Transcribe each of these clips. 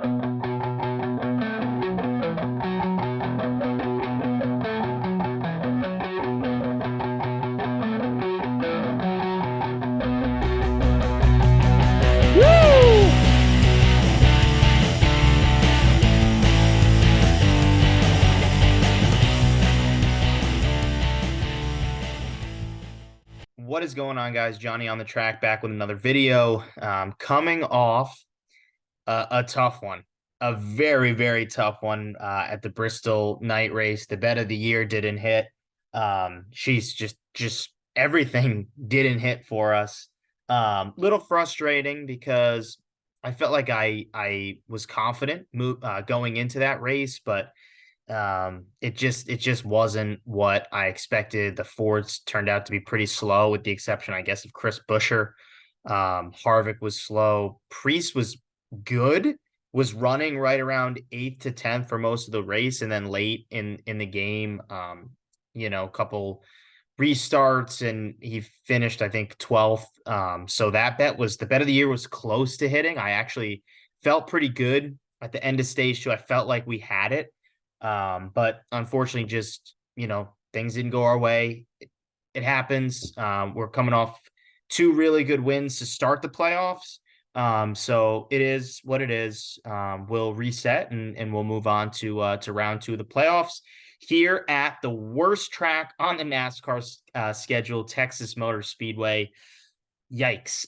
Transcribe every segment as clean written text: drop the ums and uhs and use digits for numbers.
What is going on, guys? Johnny on the track back with another video. Coming off a tough one, a very, very tough one at the Bristol night race. The bet of the year didn't hit. She's just everything didn't hit for us. Little frustrating because I felt like I was confident going into that race, but it just wasn't what I expected. The Fords turned out to be pretty slow, with the exception, I guess, of Chris Buescher. Harvick was slow. Priest was good, was running right around 8th to 10th for most of the race, and then late in the game, a couple restarts, and he finished, I think, 12th. So that bet was the bet of the year, was close to hitting. I actually felt pretty good at the end of stage two. I felt like we had it. But unfortunately, just, things didn't go our way. It happens. We're coming off two really good wins to start the playoffs. So it is what it is. We'll reset and we'll move on to round two of the playoffs here at the worst track on the NASCAR schedule, Texas Motor Speedway. Yikes.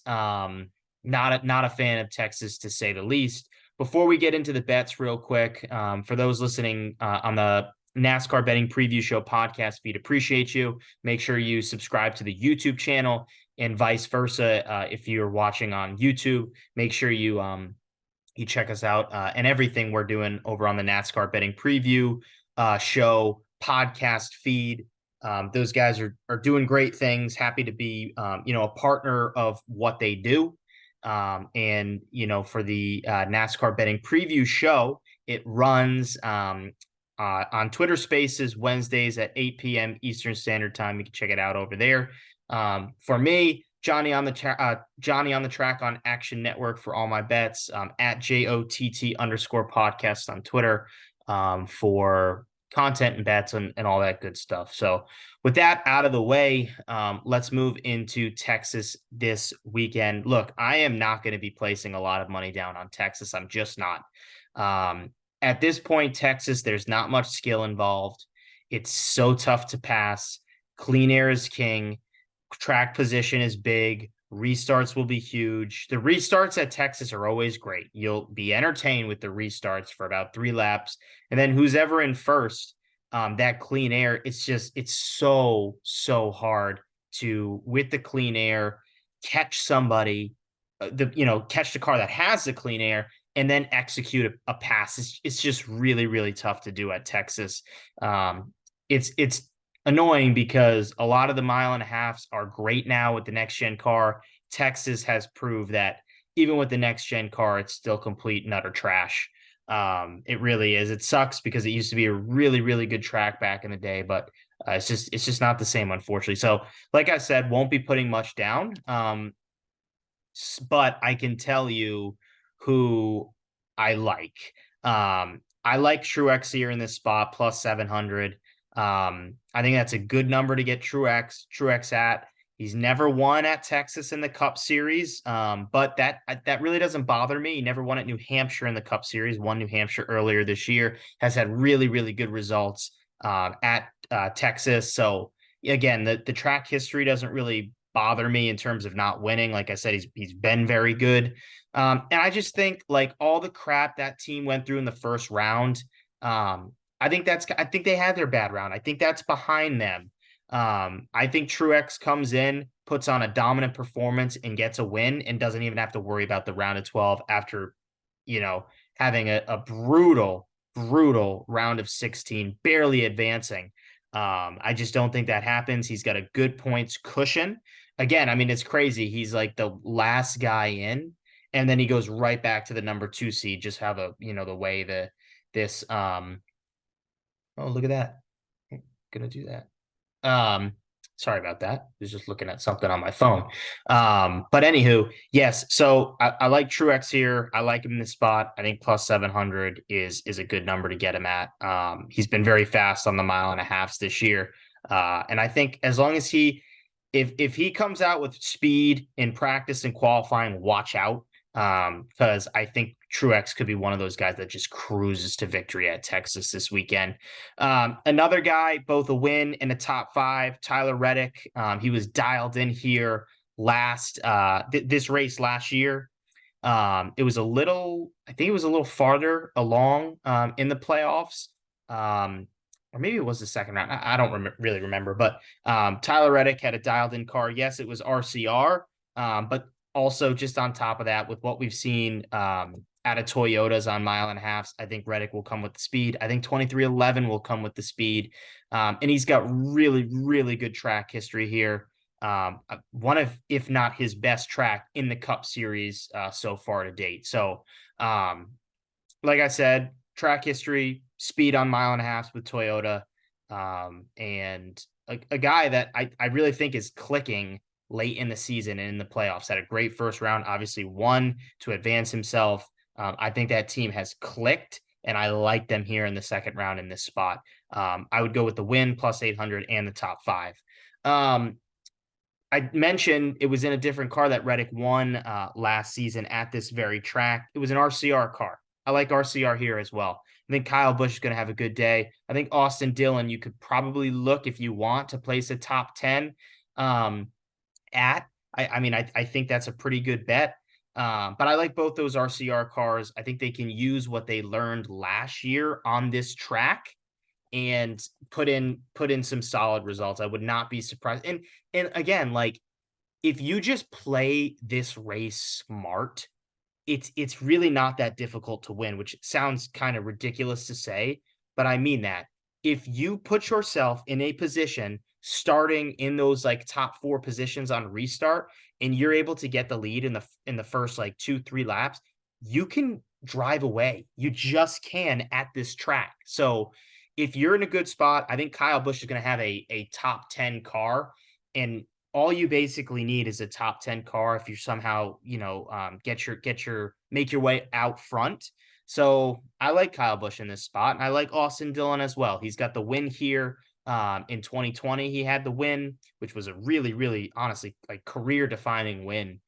Not a fan of Texas, to say the least. Before we get into the bets real quick, for those listening on the NASCAR Betting Preview Show podcast feed, appreciate you. Make sure you subscribe to the YouTube channel, and vice versa. If you're watching on YouTube, make sure you check us out and everything we're doing over on the NASCAR Betting Preview Show podcast feed. Those guys are doing great things. Happy to be a partner of what they do. And for the NASCAR Betting Preview Show, it runs on Twitter Spaces Wednesdays at 8 p.m. Eastern Standard Time. You can check it out over there. For me, Johnny on the track on Action Network for all my bets, at JOTT_podcast on Twitter, for content and bets and all that good stuff. So with that out of the way, let's move into Texas this weekend. Look, I am not going to be placing a lot of money down on Texas. I'm just not. At this point, Texas, there's not much skill involved. It's so tough to pass. Clean air is king. Track position is big. Restarts will be huge. The restarts at Texas are always great. You'll be entertained with the restarts for about 3 laps. And then who's ever in first, that clean air, it's so hard to, with the clean air, catch somebody, catch the car that has the clean air and then execute a pass. It's just really, really tough to do at Texas. It's annoying because a lot of the mile and a halves are great now with the next gen car. Texas has proved that even with the next gen car, it's still complete and utter trash. It really is. It sucks because it used to be a really, really good track back in the day, but it's just not the same, unfortunately. So, like I said, won't be putting much down. But I can tell you who I like. I like Truex here in this spot, plus 700. I think that's a good number to get Truex at. He's never won at Texas in the Cup Series, but that really doesn't bother me. He never won at New Hampshire in the Cup Series, won New Hampshire earlier this year, has had really, really good results at Texas. So again, the track history doesn't really bother me in terms of not winning. Like I said, he's been very good. And I just think, like, all the crap that team went through in the first round, I think they had their bad round. I think that's behind them. I think Truex comes in, puts on a dominant performance and gets a win and doesn't even have to worry about the round of 12 after, having a brutal round of 16, barely advancing. I just don't think that happens. He's got a good points cushion. Again, I mean, it's crazy. He's like the last guy in, and then he goes right back to the number 2 seed. Just how the way this oh, look at that. I'm gonna do that. Sorry about that. I was just looking at something on my phone. But anywho, yes. So I like Truex here. I like him in this spot. I think plus 700 is a good number to get him at. He's been very fast on the mile and a halfs this year. And I think as long as if he comes out with speed in practice and qualifying, watch out. Because I think Truex could be one of those guys that just cruises to victory at Texas this weekend. Another guy, both a win and a top five, Tyler Reddick. He was dialed in here this race last year. It was a little, I think it was a little farther along in the playoffs. Or maybe it was the second round. I don't really remember, but Tyler Reddick had a dialed in car. Yes, it was RCR, but also just on top of that, with what we've seen out of Toyotas on mile and a half, I think Reddick will come with the speed. I think 2311 will come with the speed. And he's got really, really good track history here. One of, if not his best track in the Cup Series so far to date. So, like I said, track history, speed on mile and a half with Toyota, and a guy that I really think is clicking late in the season and in the playoffs. Had a great first round, obviously won to advance himself. I think that team has clicked, and I like them here in the second round in this spot. I would go with the win plus 800 and the top five. I mentioned it was in a different car that Reddick won last season at this very track. It was an RCR car. I like RCR here as well. I think Kyle Busch is going to have a good day. I think Austin Dillon, you could probably look if you want to place a top 10 at. I think that's a pretty good bet. But I like both those RCR cars. I think they can use what they learned last year on this track and put in some solid results. I would not be surprised. And again, like if you just play this race smart, it's really not that difficult to win, which sounds kind of ridiculous to say, but I mean that. If you put yourself in a position starting in those like top four positions on restart and you're able to get the lead in the first like 2-3 laps, you can drive away. You just can at this track. So if you're in a good spot, I think Kyle Busch is going to have a top 10 car, and all you basically need is a top 10 car if you somehow, make your way out front. So I like Kyle Busch in this spot, and I like Austin Dillon as well. He's got the win here. In 2020, he had the win, which was a really, really, honestly, like career defining win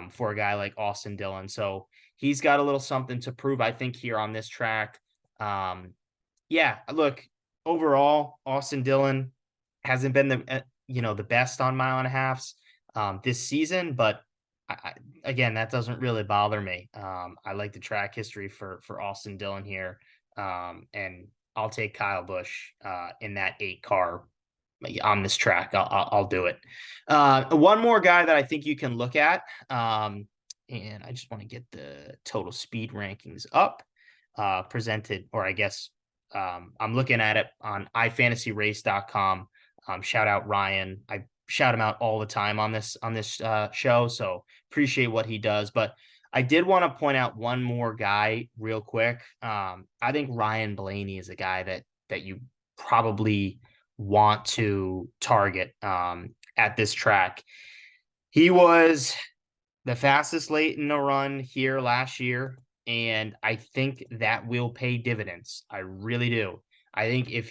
for a guy like Austin Dillon. So he's got a little something to prove, I think, here on this track. Yeah, look, overall, Austin Dillon hasn't been the best on mile and a halves this season, but again, that doesn't really bother me. I like the track history for Austin Dillon here, and I'll take Kyle Busch in that 8 car on this track. I'll do it. One more guy that I think you can look at, and I just want to get the total speed rankings up, presented, or I guess I'm looking at it on ifantasyrace.com. Shout out Ryan. I shout him out all the time on this show, so appreciate what he does. But I did want to point out one more guy real quick. I think Ryan Blaney is a guy that you probably want to target at this track. He was the fastest late in the run here last year, and I think that will pay dividends. I really do. I think if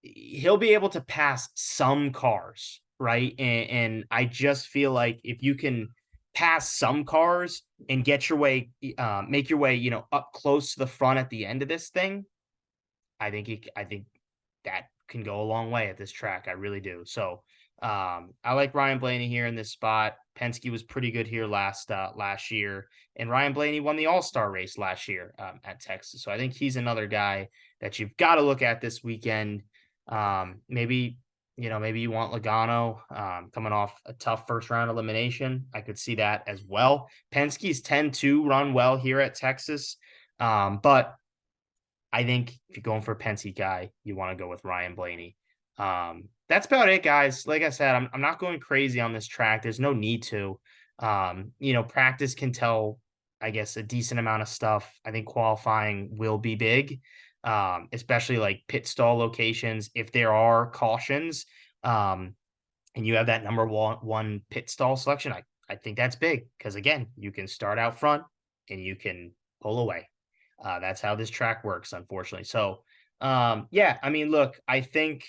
he'll be able to pass some cars, right? And I just feel like if you can pass some cars and get your way, make your way, up close to the front at the end of this thing, I think that can go a long way at this track. I really do. So I like Ryan Blaney here in this spot. Penske was pretty good here last year, and Ryan Blaney won the All-Star race last year at Texas. So I think he's another guy that you've got to look at this weekend. Maybe you want Logano coming off a tough first round elimination. I could see that as well. Penske's tend to run well here at Texas, but I think if you're going for a Penske guy, you want to go with Ryan Blaney. That's about it, guys. Like I said, I'm not going crazy on this track. There's no need to. Practice can tell, I guess, a decent amount of stuff. I think qualifying will be big, especially like pit stall locations. If there are cautions, and you have that number one pit stall selection, I think that's big because again, you can start out front and you can pull away. That's how this track works, unfortunately. So, yeah, I mean, look, I think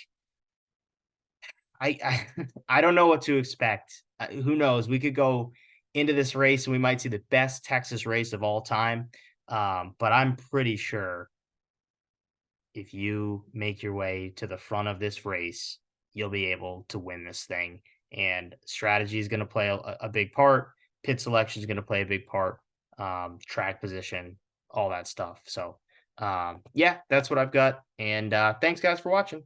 I I don't know what to expect. Who knows? We could go into this race and we might see the best Texas race of all time. But I'm pretty sure if you make your way to the front of this race, you'll be able to win this thing. And strategy is going to play a big part. Pit selection is going to play a big part. Track position, all that stuff. So, yeah, that's what I've got. And thanks, guys, for watching.